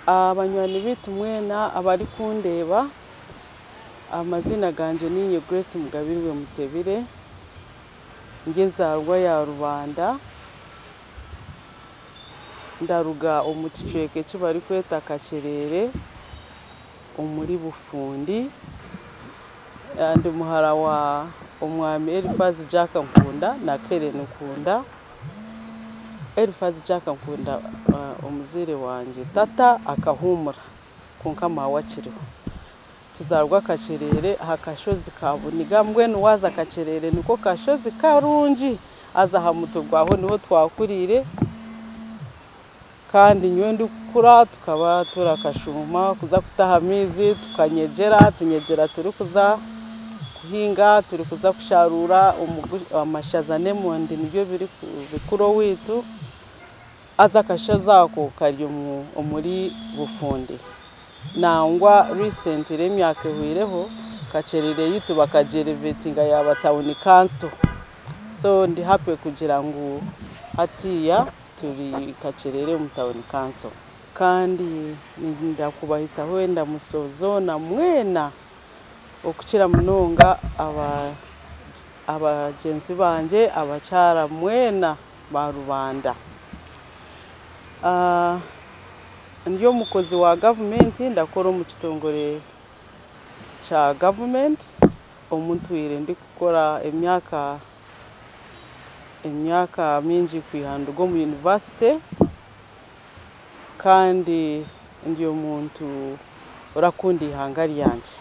Abanywani bitu mwena abari kundeba amazina ganje ninye Grace Mugabirwe Mutebire ngezarwa ya Rubanda ndaruga omukicweke kibari kweta Kacherere omuri Bufundi ndi muhara wa omwami Elifazi Jack Nkunda na Keren Nkunda. Elifazi Jack Nkunda omuzire wanje tata akahumura kunkama wakiriho tuzarwa Kacherere hakashozi kabuniga mbwenu waza Kacherere niko kashozi karungi aza hamuto gwaho niho twakurire kandi nywendi kukura tukaba turakashuma kuza kutaha amizi tukanyegera turi kuza kuhinga turi kuza kusharura amashaza nemondi nibyo biri bikuro witu aza kashaza ko kari muri Bufundi nangwa recently emyaka hwireho Kacherere yitu bakajelevetinga yaba town council so ndi happy kugira ngo hatiya turi Kacherere mu town council kandi ndakubahisa wenda musozo na mwena okukira munonga abagenzi banje abacara mwena ba Rubanda. Ndiyo mukozi wa government ndakora mu kitongore cha government omuntu ire ndi gukora emyaka mingi kwihando go mu university kandi ndiyo muntu urakundi ihangari yanje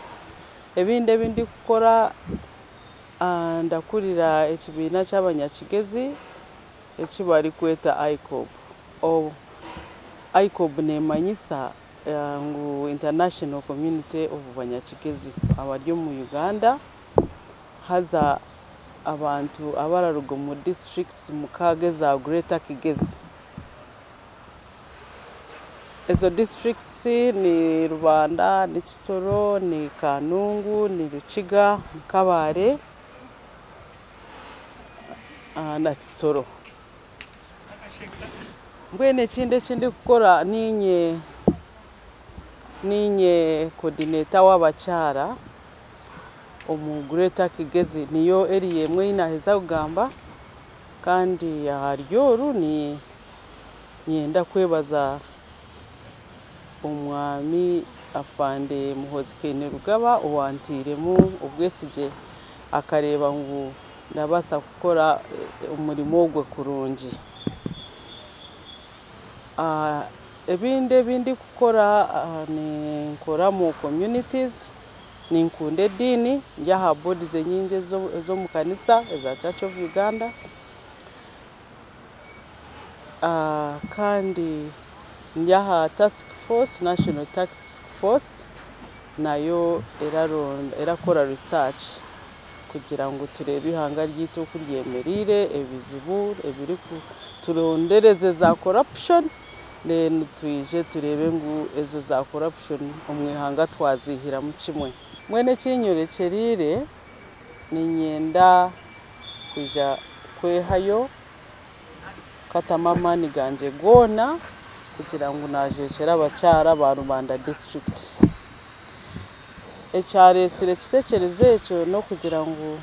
ebinde bindi gukora ndakurira ekibina cy'abanyakigezi ekibari kweta ICOB nemanyisa ngu International Community of Banyakigezi abaryo mu Uganda haza abantu abararugo mu districts mukage za Greater Kigezi. Ezo districts ni Rubanda, ni Kisoro, ni Kanungu, ni Rukiga, Kabare na Kisoro. Mbwene kindi gukora ninye coordinator w'abacara omu Greater Kigezi niyo eri yemwe inaheza kugamba kandi haryoru ni nyenda kwebaza omwami afande Muhozi Kainerugaba owantiremu obwesije akareba ngo ndabasa gukora umurimo gwe kurungi. Ebindi gukora ni nkora mu communities ni nkunde dini yaha bodies enyinge zo mu kanisa za Church of Uganda kandi yaha task force national task force nayo erakora research kugira ngo turebe ihanga ryito kuryemerire ebizibu ebiri turondereze za corruption then twije turebe ngo ezo za corruption omwihanga twazihira mu kimwe mwene kinyorekerire ni nyenda kuja kwehayo katamamani ganje gona kugira ngo najekera abacara ba Rubanda district echaresire kitekereze echo no kugira ngo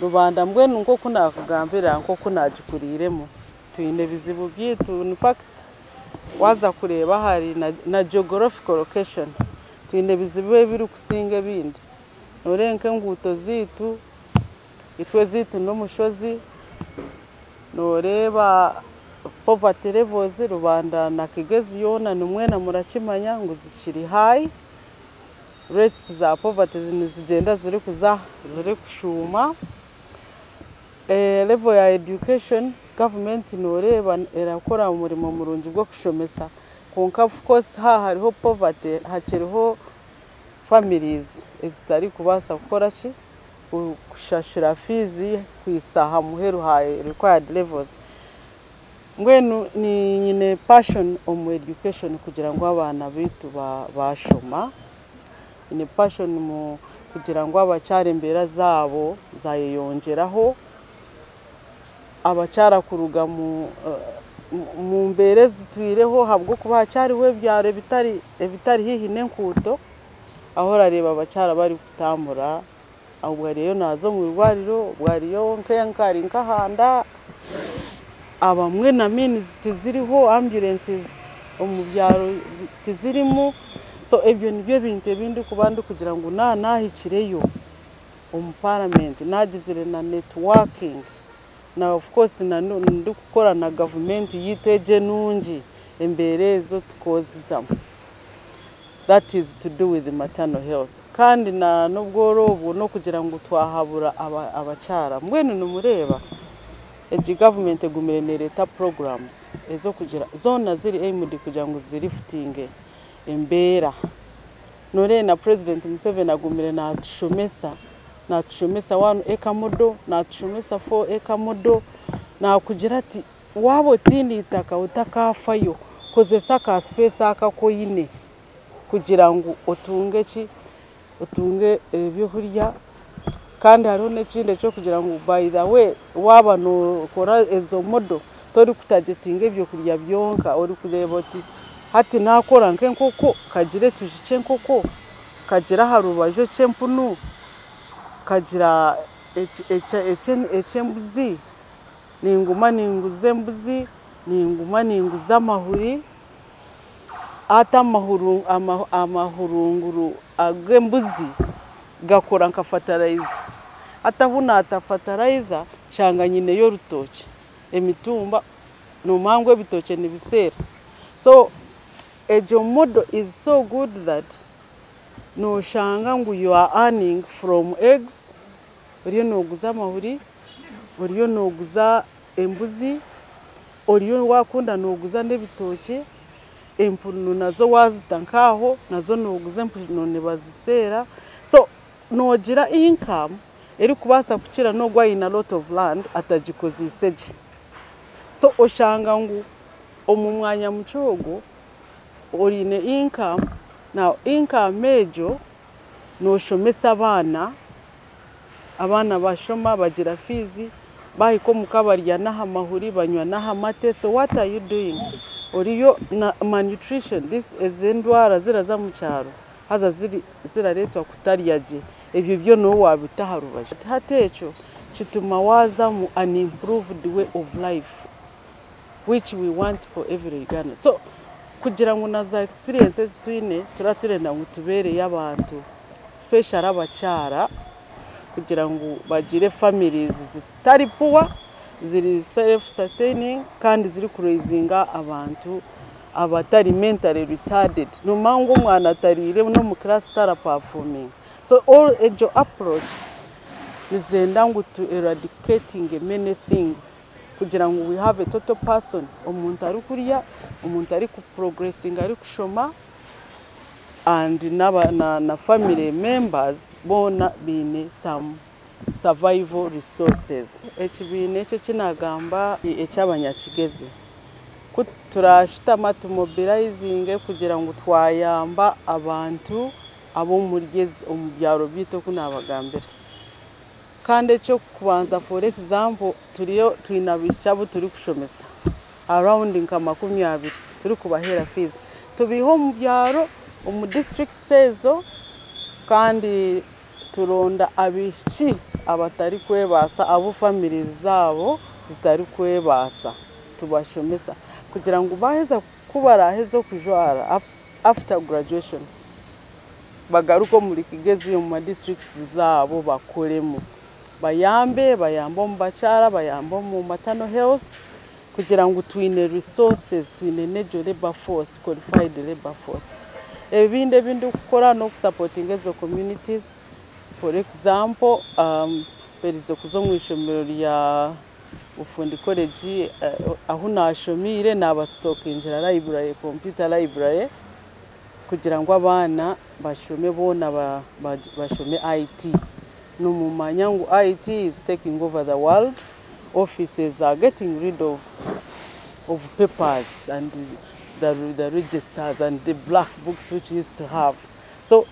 Rubanda mbwenu ngo kunakugambira ngo kunagikuriremo twine bizibu byitu. In fact waza kureba hari na geographical location twine bizibu biri kusinga bindi norenke nguto zitu itwe zitu no mushozi noreba poverty levels Rubanda na Kigezi yona numwena murakimanya ngo zikiri high rates za poverty zigenda ziri kushuma. Level ya education government noreba erakora umurimo murungi bwo kushomesa konka of course hariho poverty hakiriho families ezitari kubasa gukora ki kushashira fees kwisaha muheru high required levels. Ngwenu ni nyine passion omu education kugira ngo abana bitu bashoma ni passion mu kugira ngo abacara imbera zabo zayeyongeraho abacara kuruga mu mu mbere zitwireho habwo kuba hacyariwe byaro bitari hihi n'enkuto aho rareba abacyara bari gutambura ahubwo rero nazo mu rwariro bwariyo nkenkari nkahanda abamwe na minis tiziriho ambulances mu byaro tizirimo so ebyo nibyo binte bindi kubandi kugira ngo nahikireyo parliament nagizire na networking na of course ndi gukora na government yitweje nungi emberezo tukozizamo. That is to do with the maternal health. Kandi na nubworobu no kugira ngo twahabura abacyara mbwene numureba eji government gumire leta programs ezo kugira zona ziri aimed kugira ngo ziriftinge embera nore na president Museveni agumire na tushomesa 1 acre model na tushomesa 4 acre model na kugira ati wabo tindi itaka utakafayo kozesa ka space akakoyine kugira ngo utunge ebyo kurya kandi hariho n'ekindi cyo kugira ngo by the way waba no kora ezo modo tori kutagetinga ebyo kurya byonka uri kureba ati hati nakora nk'enkoko kagire tujice nkoko kagira harubaje cyempunu kagira echembuzi ninguma ninguze mbuzi ninguma ninguza amahuri ata amahurunguru agembuzi gakora nka fertilizer atahuna fertilizer cyanga nyine yo rutoke emitumba no mangwe bitoke nibisera. So ejo model is so good that no shanga ngo you are earning from eggs uriyo no guza amahuri uriyo no guza embuzi uriyo wakunda no guza nebitoke empunu nazo wazitankaho nazo noguze empunu ne bazisera so nogira income eri kubasa kukira no gwa in a lot of land atagikozise so oshanga ngo omumwanya mucogo orine income now income mejo no shomesa abana bashoma bagira fizi bahiko mukabarya naha mahuri banywa naha mate. So what are you doing? Oriyo na malnutrition this is indwara ziraza mu cyaro haza ziraretwa kutaryaje ebyo byo no wabitaharubaje hatecho kituma waza mu an improved way of life which we want for every Uganda. So kugira ngo naza experiences twine turaturenda ngo tubere y'abantu special abacyara kugira ngo bagire families zitari poor ziri self sustaining kandi ziri kureizinga abantu abatari mentally retarded no mango mwana tarire no mu class tara performing. So all ejo approach nizenda ngo to eradicating many things kugira ngo we have a total person omuntu ari kuriya omuntu ari ku progressing ari kushoma and na family members bona bine some survival resources. Ekibine cyo kinagamba ecyabanyakigezi kuturashita mobilizing kugira ngo twayamba abantu abo murigeze omubyaro bito kunabagambira kandi cyo kubanza for example turiyo twinabishabo turi kushomesa around nka 20 turi kubahera fees tubiho mu byaro mu district sezo kandi turonda abishi abatari kwebasa abo family zabo zitari kwebasa tubashomesa kugira ngo baheza kubarahezo kujwara after graduation bagaruko muri kigezi mu districts zabo bakoremo bayambo mu bacyara bayambo mu maternal health kugira ngo twine resources twine nejo labor force qualified labor force ebinde bindu gukora no supporting ezo communities. For example perizo kuzo mwishomero lya ufundi college aho nashomire nabastock injira library computer library kugira ngo abana bashome bona bashome IT no mumanya ngo IT is taking over the world. Offices are getting rid of papers and the registers and the black books which used to have. So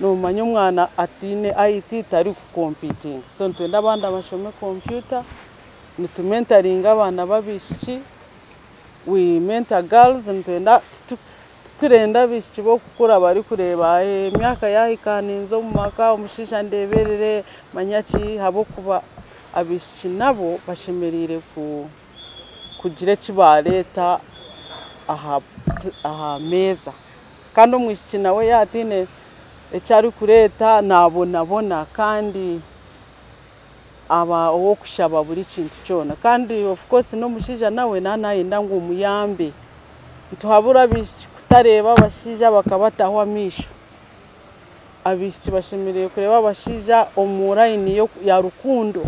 no manyo mwana atine IT tari competing so ntwenda abandi bashome computer nitumentoringa abana babishi we mentor girls ntwenda turenda bishibo kukura bari kureba emyaka yahikaninzo mu maka omushisha ndeberere manyachi habo kuba abishi nabo bashemerire kugira kibareta aha meza kandi umwishi nawe yatine ecyari kureta nabona kandi aba wo kushaba buri kintu cyona kandi of course no mushija nawe nanayenda ngo umuyambe tuhabura bishi kutareba abashija bakabataho amisho abishi bashemereye kureba abashija omurayini yo ya rukundo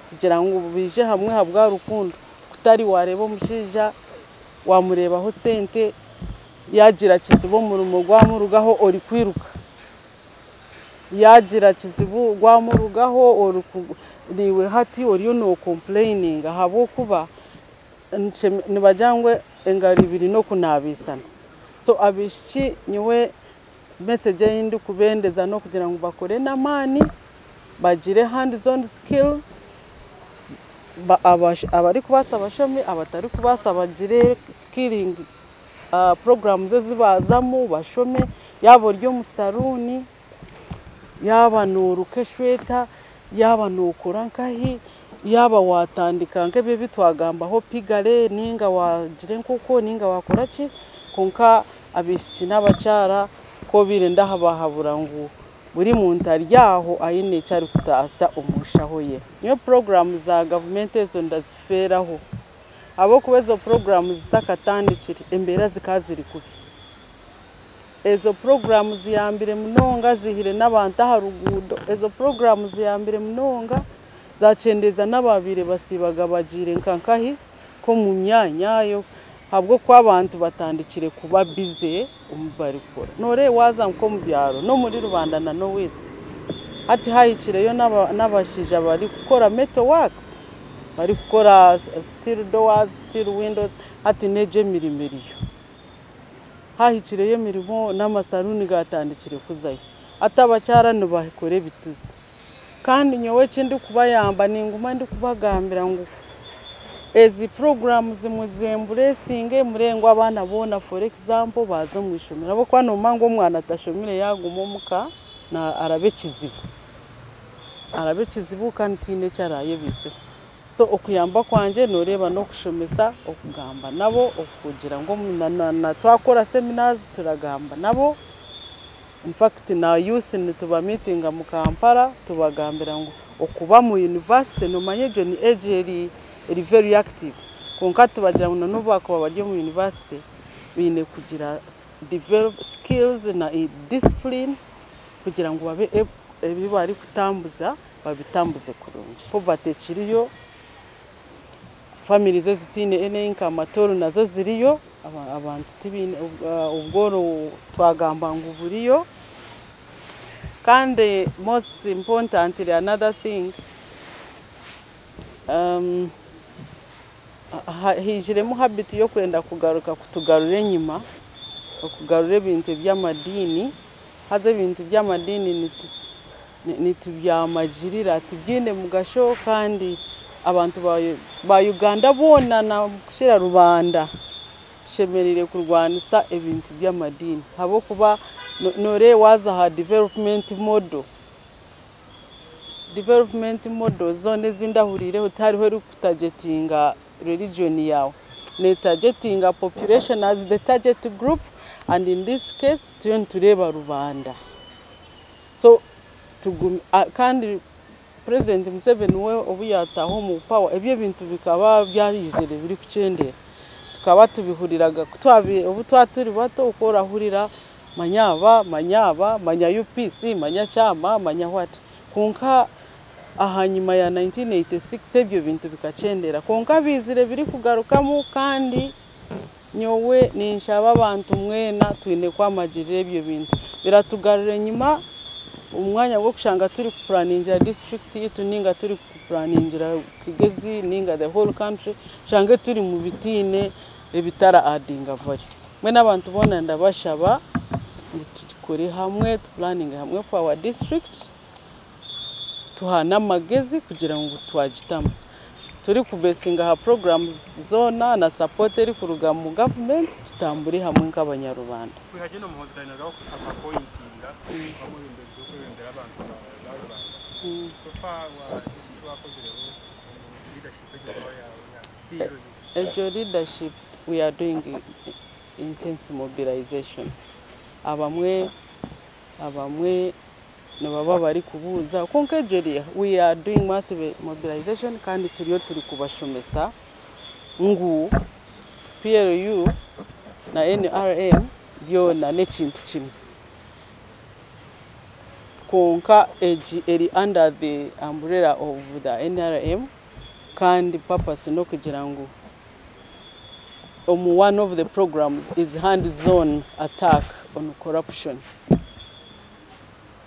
kugira ngo bije hamwe habwa rukundo kutari wareba umushija wamurebaho sente yagira kizibo mu rumo rwamurugaho ori kwiruka yagira kizibu rwamurugaho niwe hati oriyo no complaining habo kuba nibajangwe engari biri no kunabisana so abishi niwe message yindi kubendeza no kugira ngo bakore namani bagire hands-on skills abari kubasaba shomi abatari kubasaba gire skilling programs zibazamo bashome yabo ryo musaruni yaba nuruke shweta yaba nukura nkahi yaba watandika nkebe bitwagambaho pigale ninga wagire nkuko ninga wakora ki konka abishi n'abacara ko birenda habahabura ngo buri muntu aryaho ayine cyari kutasa umushaho ye niyo program za government ezo ndaziferaho abo kubezo program zitakatandikire embera zikaziri kubi ezo programs ziyambire munonga zihire n'abantu harugudo ezo programs ziyambire munonga zacendeza n'ababire basibaga bagire nkankahi ko mu myanya yo habwo kwa abantu batandikire kuba bize umubari kora nore waza nko mu byaro no muri rubanda na no witu ati hayikireyo n'abashija bari gukora metal works bari gukora steel doors steel windows ati neje mirimiriyo hahikireyo mirimo n'amasaruni gatandikire kuzayo atabacyara nubakore bituze kandi nyowe kindi kubayamba ninguma ndi kubagambira ngo ezi programs muzembure singe murengo abana bona for example bazo mwishomera bo kwa no mango mwana atashomire yagumo muka na arabe kizibu kandi tine cyaraye bise so okuyamba kwanje noreba no kushomesa okugamba nabo okugira ngo na twakora seminars turagamba nabo in fact na youth ni tuba meeting mu Kampala tubagambira ngo okuba mu university no manyejo ni age eri very active konka tubagira ngo no bako bari mu university bine kugira develop skills na discipline kugira ngo babe bari kutambuza babitambuze kurungi poverty kiriyo family zitine ene income atoro nazo ziriyo abantu tibine ubworo twagamba ngo buriyo kandi most importantly another thing hijiremo habit yo kwenda kugaruka kutugarure nyuma okugarure ibintu by'amadini haze ibintu by'amadini nitubyamagirira tibyine mugasho kandi abantu ba Uganda bona na kushira rubanda tushemerire kurwanisa ibintu by'amadini habo kuba nore waza ha development model zone zindahurire utariho kutagetinga religion yawe ne targeting population as the target group and in this case tureba rubanda so kandi President Museveni we obuyataho mu power ebyo bintu bikaba byayizere biri kucendera tukaba tubihuriraga kutwabi obutwaturi bato ukora hurira manya UPC manya chama manya what konka ahanyuma ya 1986 ebyo bintu bikacendera konka bizire biri kugarukamo kandi nyowe ninshaba abantu mwena twine kwamagirira ebyo bintu biratugarure nyuma umwanya wo kushanga turi planingira district yitu ninga turi planingira Kigezi ninga the whole country shange turi mu bitine ebitara adinga vari mwe nabantu bona ndabashaba tukore hamwe planning hamwe for our district tuhana magezi kugira ngo twagitamza turi kubesinga ha programs zona na support eri kuruga mu government tutamburi hamwe nk'abanyarwanda kwihageno muhozganira ko amapointinga bamubembeze uko bembera abantu b'Rwanda so far wakoze rero leadership leadership we are doing intense mobilization abamwe nababa bari kubuza konkejeria we are doing massive mobilization kandi turiyo turi kubashomesa ngu PLU na NRM byona n'ekintu kimwe konka eri under the umbrella of the NRM kandi purpose no kugira ngo one of the programs is hands-on attack on corruption.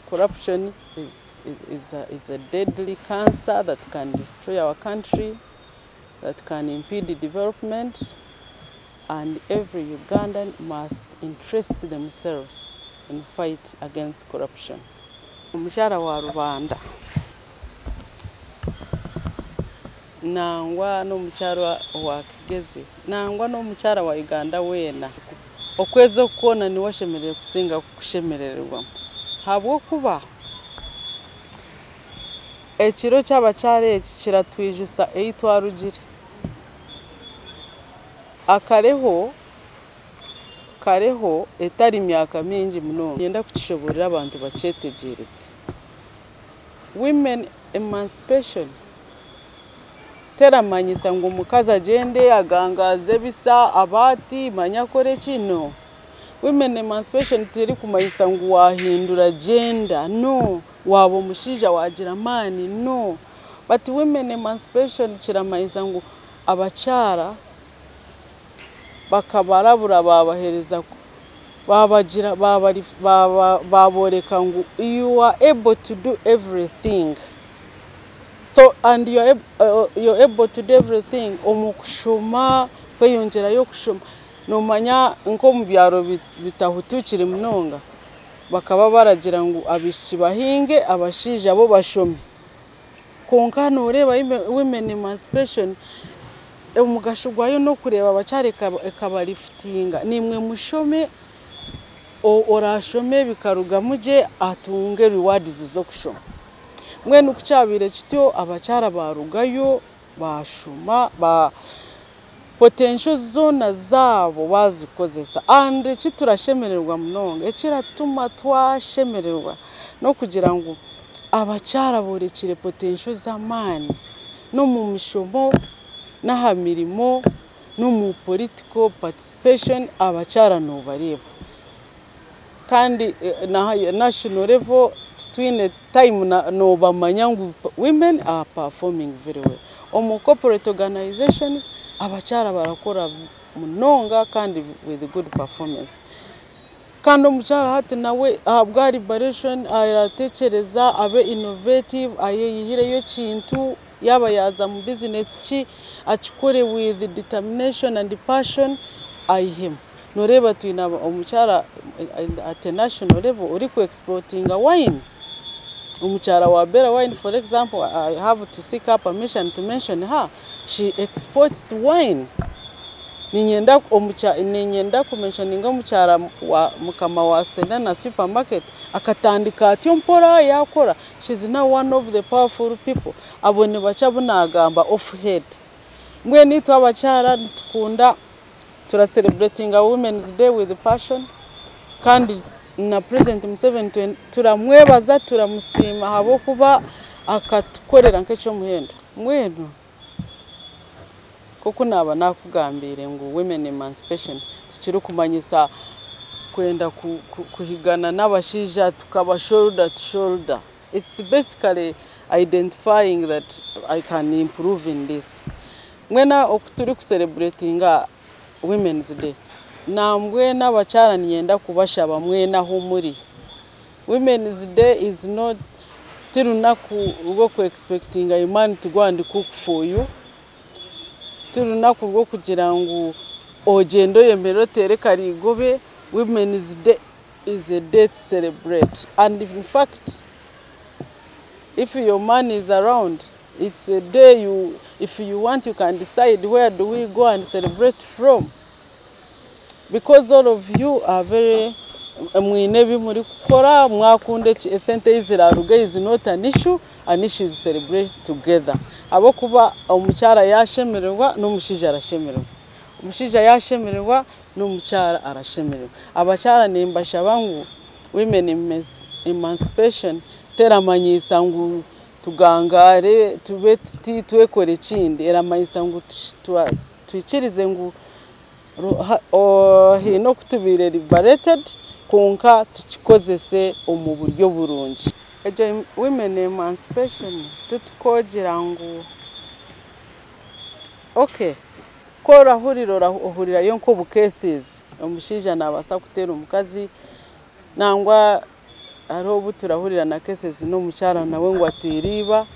Corruption is a deadly cancer that can destroy our country, that can impede development, and every Ugandan must interest themselves in fight against corruption. Umushahara wa rubanda nangwa no muchara wa Kigezi nangwa no muchara wa Uganda wena okwezo kuona ni washemerere kusinga kushemererwa habwo kuba ekiro cy'abacare kiratwijusa eitwarugire akareho etari myaka mingi muno yenda kukishoborera abantu bacetegereza women emancipation teramanyisa ngo mukaza agende agangaze bisa abati manyakore kino women emancipation teri kumanyisa ngo wahindura gender no wabo mushija wagira mani no but women emancipation kiramanyisa ngo abacara bakabarabura babahereza baboreka ngo you are able to do everything. So, and you're able to do everything. Omukushoma, kweyongera yo kushoma. Nomanya nko mu byaro bitahutukire munonga. Bakaba baragira ngo abishi bahinge abashija bo bashome. Konka no reba women emancipation omugashugwayo no kureba abacare kabaliftinga. Nimwe mushome orashome bikaruga muje atunge rewards zo kushoma. Mwene ukucabire kityo abacara barugayo bashuma ba potential zona zabo bazikozesa and kiturashemererwa munonga ekiratuma twashemererwa no kugira ngo abacara borekire potential zamani no mu mishomo n'ahamirimo no mu political participation abacara no bareba kandi na national level between time no bamanya ngo women are performing very well. Omu corporate organizations abacara barakora munonga kandi with good performance. Kandi omucara hati nawe ahabwa liberation aratekereza abe innovative ayeyihire yo kintu yaba yaza mu business ki akikore with determination and passion ayihim. Noreba tuina omucara at a national level uri ku exporting a wine. Umuchara wa Bera Wine, for example, I have to seek her permission to mention her. She exports wine. Ninyenda kumentioninga umuchara wa mukama wa Sedana supermarket akatandika atyo mpora yakora. She's now one of the powerful people. Abone bacabuna agamba off head. Mwe nitu abachara tukunda tura celebrating a Women's Day with passion. Kandi na President Museveni turamwebaza turamusima habo kuba akatukorera nk'ecyo muhendo mwendo koko naba nakugambire ngo women emancipation kiri kumanyisa kwenda kuhigana n'abashija tukaba shoulder to shoulder. It's basically identifying that I can improve in this. Mwena okuturi ku celebrating Women's Day nambwe n'abacara niyenda kubashaba mwena ho muri. Women's Day is not tirunaku rwo ku expecting a man to go and cook for you. Tirunaku rwo kugira ngo ogendo yembero tereka rigobe. Women's Day is a day to celebrate, and in fact if your man is around, it's a day If you want, you can decide where do we go and celebrate from. Because all of you are very mwinebi muri kukora mwakunde esente y'iziraruga is not an issue is celebrate together. Abo kuba umucyara yashemererwa n'umushije arashemererwa. Umushije yashemererwa n'umucyara arashemererwa. Abacyara nimbasha bangu women emancipation teramanyisa ngu tugangare tube twekore kindi eramanyisa ngu twikirize ngu hino kutubire liberated konka tukikozese mu buryo burungi. Ejo women emancipation tutukogira ngu okay kora hurira yonko bu cases umushija nabasa kutera umukazi nangwa hariho buturahurira na cases no mucyara nawe ngo atiriba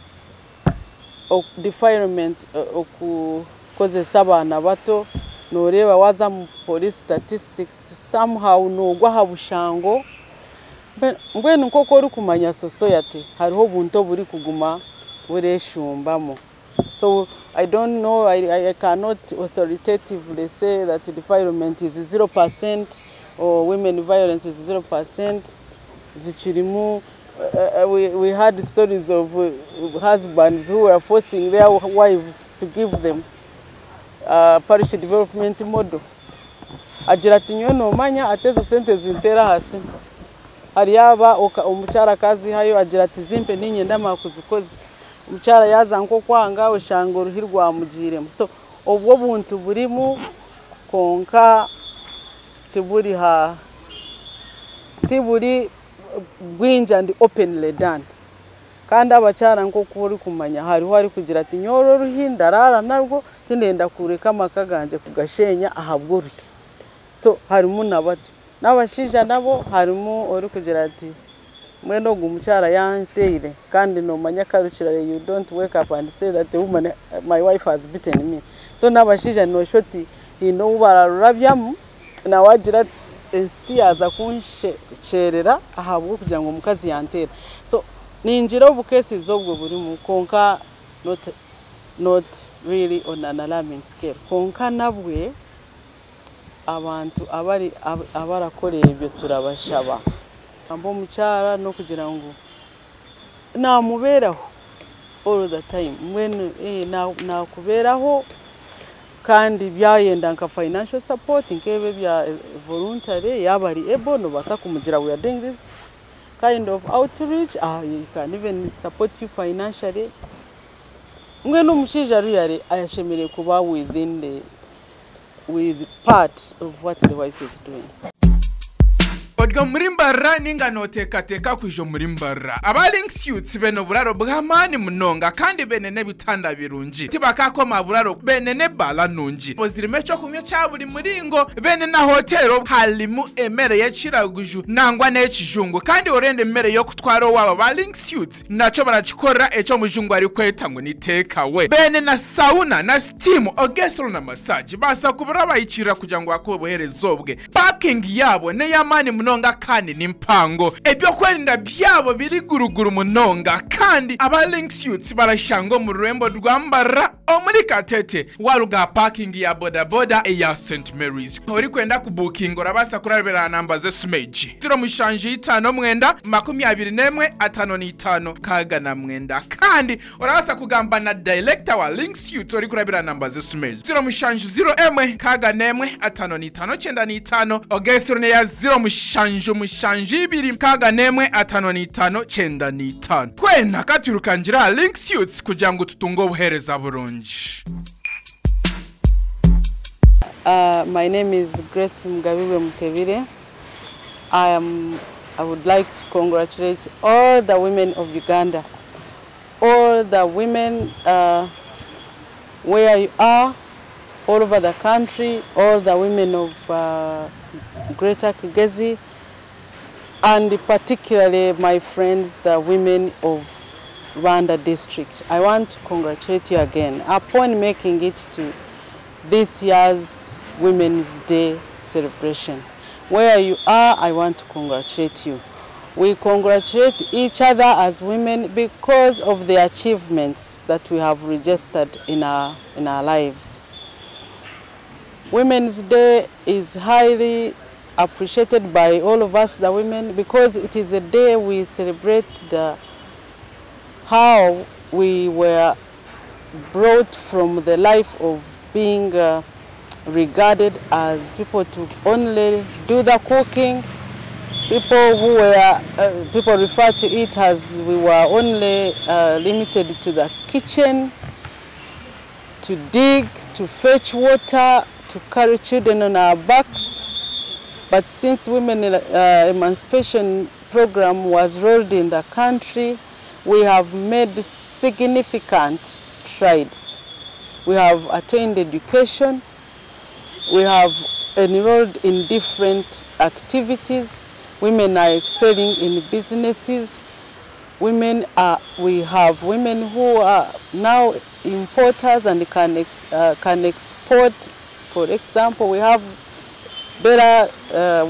defilement okukozesa abana bato noreba waza mu police statistics somehow nogwa habushango mbwe nuko kori kumanya society hariho bunto buri kuguma bureshumbamo. So I don't know, I cannot authoritatively say that defilement is 0% or women violence is 0%. Zichirimu, we had stories of husbands who were forcing their wives to give them parish development model. Agira ati nyono manya atezo sente zintera hasi. Hari yaba umucyara kazi hayo agira ati zimpe ninye ndamakuzikoze. Umucyara yaza nko kwanga ushango ruhirwa mugiremo. So obwo buntu burimu konka tiburi ha tiburi bwinja and openly done. Kandi abacyara nko kuri kumanya hariho ari kugira ati nyoro ruhindarara narwo tinenda kureka makaganje kugashenya ahabwo ruhi. So harimo nabati n'abashija nabo harimo ori kugira ati mweno gumucyara yanteire kandi no manya culturally you don't wake up and say that woman my wife has beaten me. So n'abashija no shoti hino ubararurabyamu na wagira esti aza kunsherera ahabwo kugira ngo mukazi yantera. So ninjira obu cases obwo buri mu konka not really on an alarming scale. Konka nabwe abantu abarakore ibyo turabashaba ambo mucyara no kugira ngo namuberaho all the time when nakuberaho kandi byayenda nka financial support nkebe bya voluntary yabari able no basa kumugira we are doing this kind of outreach. You can even support you financially. Mwe no mushija ruyare ayashemere kuba with part of what the wife is doing. Odgo murimbarra ninga notekateka kwijo murimbarra abalinks youths beno buraro bwamani munonga kandi benene bitanda birungi tibakakoma buraro benene bala nungi bozirimecho kumye cyaburi muringo bene na hotelo halimu emere yakiraguju nangwa n'ekijungu kandi orende emere yo kutwaro waba balinks youths naco barakikora eco mujungu ari kweta ngo ni take away bene na sauna na steam ogesro na massage basa kubura bayikira kugira ngo bakoboherezobwe parking yabo ne yamani munonga kandi nimpango ebyo kwerinda byabo biri guruguru munonga kandi abalinks youths barashango mu Rurembo rwambara omuri Katete waruga parking ya boda boda ya St Mary's ori kwenda kubukinga urabasa kurabera namba ze smeji 075 kaga na mwenda kandi urabasa kugamba na director wa links youths ori kurabera namba ze smeji 0 kaga nemwe 55 ogesro ne ya 0 kaga nemwe 55 twena katurukangira links youths kugira ngo tutungo obuhereza burungi. My name is Grace Mugabiwe Mutebire. I would like to congratulate all the women of Uganda, all the women where you are, all over the country, all the women of Greater Kigezi, and particularly my friends, the women of Rwanda district. I want to congratulate you again upon making it to this year's Women's Day celebration. Where you are, I want to congratulate you. We congratulate each other as women because of the achievements that we have registered in our lives. Women's Day is highly appreciated by all of us, the women, because it is a day we celebrate how we were brought from the life of being regarded as people to only do the cooking. People refer to it as we were only limited to the kitchen, to dig, to fetch water, to carry children on our backs. But since women emancipation program was rolled in the country, we have made significant strides. We have attained education. We have enrolled in different activities. Women are excelling in businesses. We have women who are now importers and can export. For example, we have Bella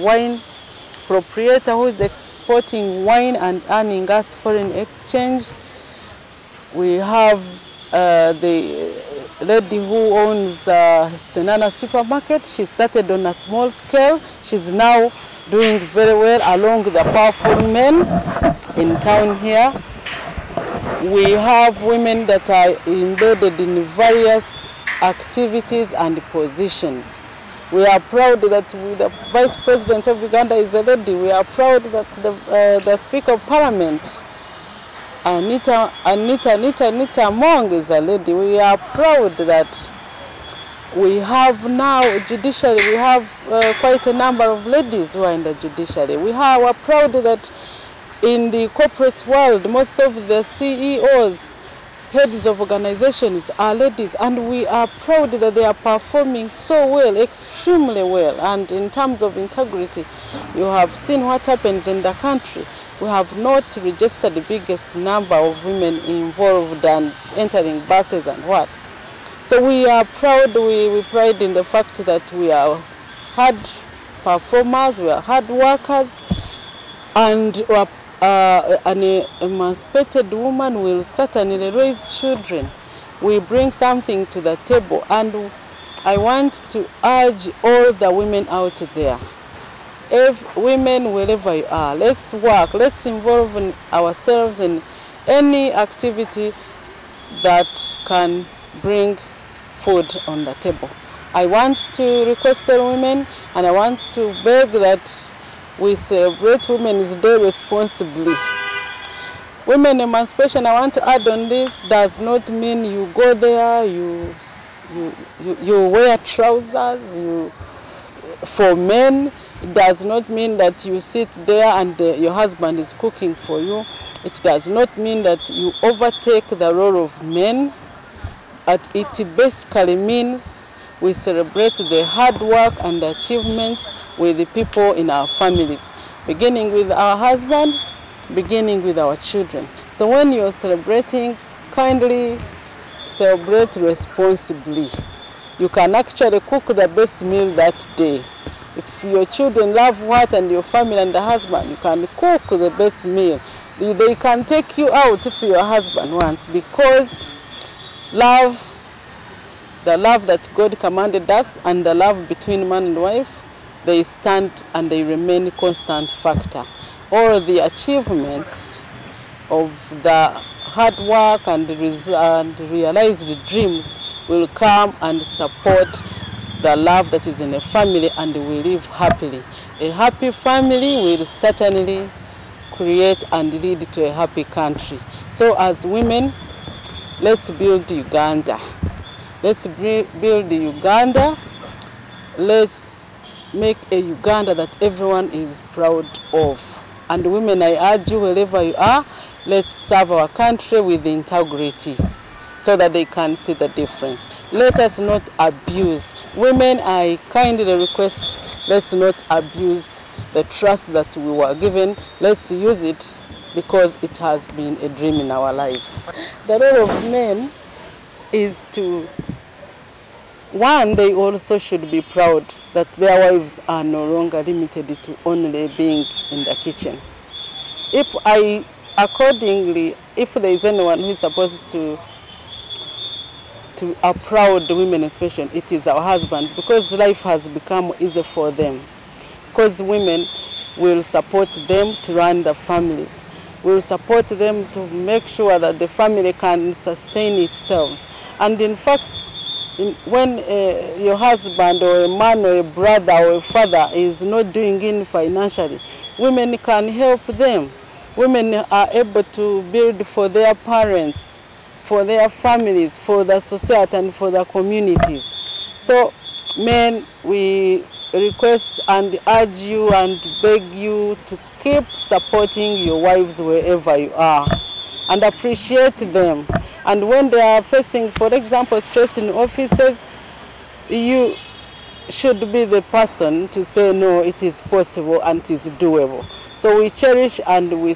wine proprietor who is exporting wine and earning us foreign exchange. We have the lady who owns Senana supermarket. She started on a small scale. She's now doing very well along the powerful men in town here. We have women that are embedded in various activities and positions. We are proud that the Vice President of Uganda is a lady. We are proud that the Speaker of Parliament, Anita Among, is a lady. We are proud that we have now judiciary. We have quite a number of ladies who are in the judiciary. We are proud that in the corporate world, most of the CEOs, heads of organizations are ladies, and we are proud that they are performing so well, extremely well. And in terms of integrity, you have seen what happens in the country. We have not registered the biggest number of women involved and entering buses and what. So we are proud, we pride in the fact that we are hard performers, we are hard workers, and an emancipated woman will certainly raise children. We bring something to the table, and I want to urge all the women out there, women wherever you are, let's work, let's involve ourselves in any activity that can bring food on the table. I want to request all women, and I want to beg that we celebrate Women's Day responsibly. Women emancipation, I want to add on this, does not mean you go there, you wear trousers. For men, it does not mean that you sit there and your husband is cooking for you. It does not mean that you overtake the role of men. It basically means we celebrate the hard work and the achievements with the people in our families, beginning with our husbands, beginning with our children. So when you're celebrating, kindly celebrate responsibly. You can actually cook the best meal that day. If your children love what, and your family and the husband, you can cook the best meal. They can take you out if your husband wants, because the love that God commanded us and the love between man and wife, they stand and they remain a constant factor. All the achievements of the hard work and realized dreams will come and support the love that is in a family, and we live happily. A happy family will certainly create and lead to a happy country. So as women, let's build Uganda. Let's build Uganda. Let's make a Uganda that everyone is proud of. And women, I urge you, wherever you are, let's serve our country with integrity so that they can see the difference. Let us not abuse. Women, I kindly request, let's not abuse the trust that we were given. Let's use it because it has been a dream in our lives. The role of men is to, one, they also should be proud that their wives are no longer limited to only being in the kitchen. accordingly, if there is anyone who is supposed to applaud the women especially, it is our husbands, because life has become easy for them. Because women will support them to run the families. Will support them to make sure that the family can sustain itself. And in fact, when your husband or a man or a brother or a father is not doing it financially, women can help them. Women are able to build for their parents, for their families, for the society and for the communities. So men, we request and urge you and beg you to keep supporting your wives wherever you are and appreciate them. And when they are facing, for example, stress in offices, you should be the person to say, no, it is possible and it is doable. So we cherish and we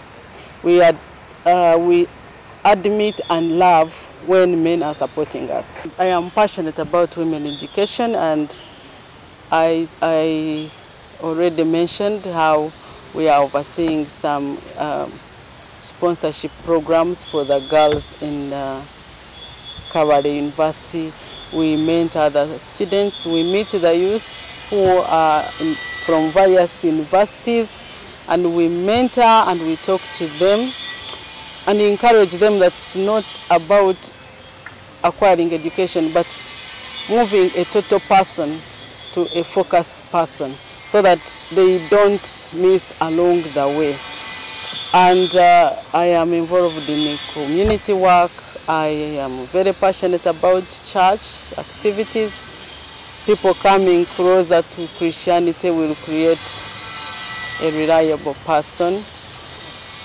admit and love when men are supporting us. I am passionate about women education, and I already mentioned how we are overseeing some sponsorship programs for the girls in Kabale University. We mentor the students, we meet the youths who are from various universities, and we mentor and we talk to them and encourage them that it's not about acquiring education, but moving a total person to a focused person so that they don't miss along the way. And I am involved in community work. I am very passionate about church activities. People coming closer to Christianity will create a reliable person.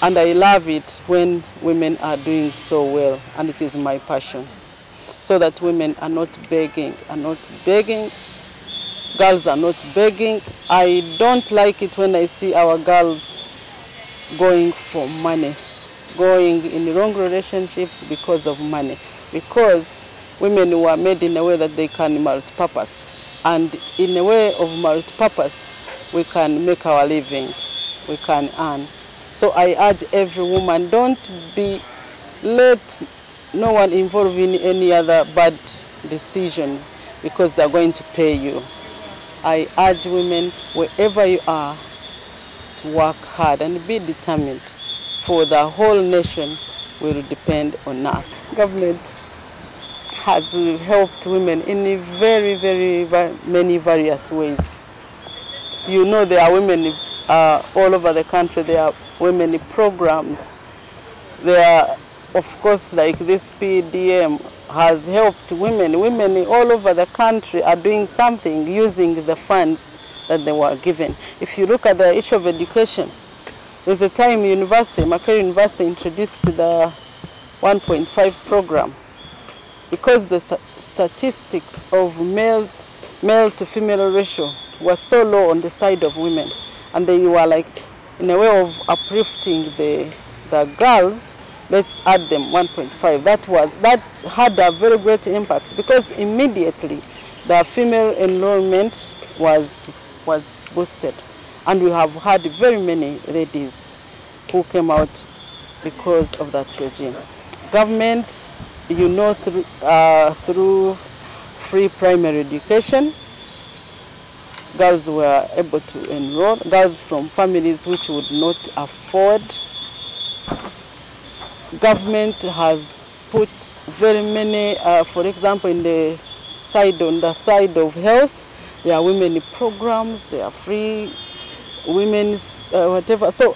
And I love it when women are doing so well, and it is my passion. So that women are not begging, girls are not begging. I don't like it when I see our girls going for money, going in wrong relationships because of money. Because women were made in a way that they can multi-purpose. And in a way of multi-purpose, we can make our living, we can earn. So I urge every woman, don't let no one involved in any other bad decisions because they're going to pay you. I urge women, wherever you are, to work hard and be determined, for the whole nation will depend on us. Government has helped women in very, very many various ways. You know, there are women all over the country. There are women programs. There are, of course, like this PDM has helped women. Women all over the country are doing something using the funds that they were given. If you look at the issue of education, there's a time Makerere University introduced the 1.5 program because the statistics of male to female ratio was so low on the side of women, and they were like, in a way of uplifting the girls, let's add them 1.5. That had a very great impact, because immediately the female enrollment was boosted, and we have had very many ladies who came out because of that regime. Government, you know, through free primary education, girls were able to enroll, girls from families which would not afford. Government has put very many, for example, on the side of health, there are women programs, there are free women's whatever. So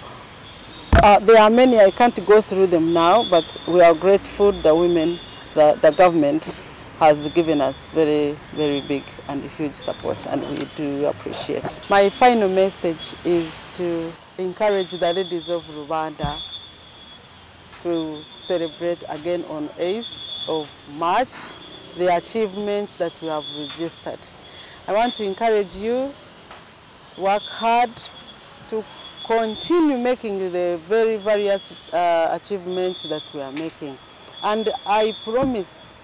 there are many, I can't go through them now, but we are grateful the government has given us very, very big and huge support, and we do appreciate. My final message is to encourage the ladies of Rwanda to celebrate again on 8th of March the achievements that we have registered. I want to encourage you to work hard, to continue making the very various achievements that we are making. And I promise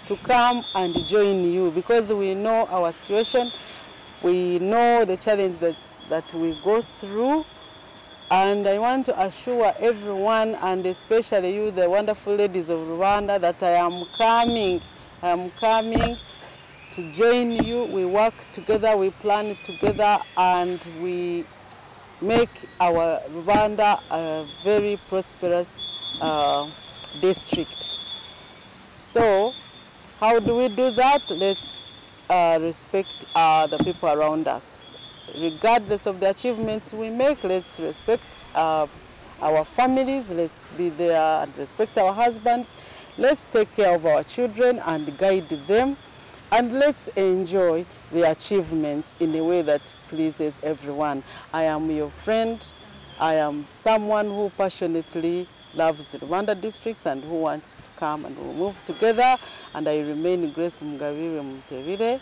to come and join you, because we know our situation, we know the challenge that we go through, And I want to assure everyone, and especially you, the wonderful ladies of Rwanda, that I am coming to join you. We work together, we plan together, and we make our Rwanda a very prosperous district. So how do we do that? Let's respect the people around us. Regardless of the achievements we make, let's respect our families, let's be there and respect our husbands, let's take care of our children and guide them, and let's enjoy the achievements in a way that pleases everyone. I am your friend. I am someone who passionately loves Rwanda districts and who wants to come and we'll move together, and I remain Grace Mugabire Mutebire.